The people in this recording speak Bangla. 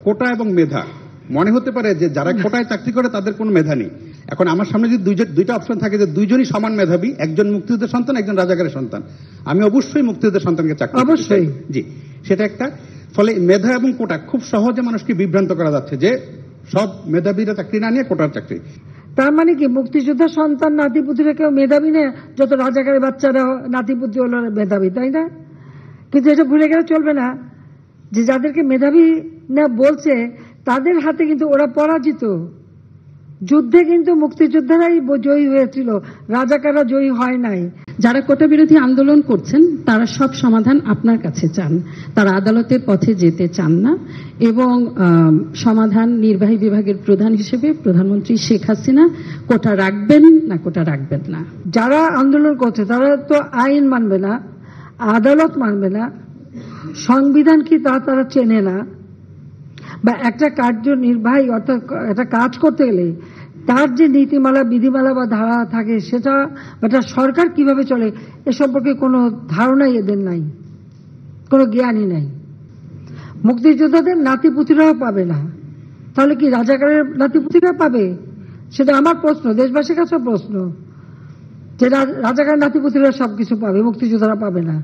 কোটা এবং মেধা মনে হতে পারে যে যারা কোটায় চাকরি করে তাদের কোনো মেধা নেই। এখন আমার সামনে যদি দুইটা অপশন থাকে যে দুইজনই সমান মেধাবী, একজন মুক্তিযুদ্ধের সন্তান, একজন রাজাকারের সন্তান, আমি অবশ্যই মুক্তিযুদ্ধের সন্তানকে চাকরি অবশ্যই জি, সেটা একটা। ফলে মেধা এবং কোটা খুব সহজে মানুষকে বিভ্রান্ত করা যাচ্ছে যে সব মেধাবীরা চাকরি না নিয়ে কোটার চাকরি। তার মানে কি মুক্তিযোদ্ধার সন্তান নাতিপুতিরা কেউ মেধাবী না, যত রাজাকারের বাচ্চারা নাতিপুতি হলো মেধাবী, তাই না? কিন্তু এটা ভুলে গেলে চলবে না যে যাদেরকে মেধাবী না বলছে তাদের হাতে কিন্তু ওরা পরাজিত। যুদ্ধে কিন্তু মুক্তিযোদ্ধারাই জয়ী হয়েছিল, রাজাকাররা জয়ী হয় নাই। যারা কোটা বিরোধী আন্দোলন করছেন তারা সব সমাধান আপনার কাছে চান, তারা আদালতের পথে যেতে চান না, এবং সমাধান নির্বাহী বিভাগের প্রধান হিসেবে প্রধানমন্ত্রী শেখ হাসিনা কোটা রাখবেন না কোটা রাখবেন না। যারা আন্দোলন করছে তারা তো আইন মানবে না, আদালত মানবে না, সংবিধান কি তারা চেনে না, বা একটা কার্যনির্বাহী অর্থাৎ একটা কাজ করতে গেলে তার যে নীতিমালা বিধিমালা বা ধারা থাকে সেটা একটা সরকার কিভাবে চলে এ সম্পর্কে কোনো ধারণাই এদের নাই, কোনো জ্ঞানই নাই। মুক্তিযোদ্ধাদের নাতিপুতিরাও পাবে না, তাহলে কি রাজাকারের নাতিপুতিরা পাবে? সেটা আমার প্রশ্ন, দেশবাসীর কাছে প্রশ্ন, যে রাজাকারের নাতিপুতিরা সবকিছু পাবে, মুক্তিযোদ্ধারা পাবে না।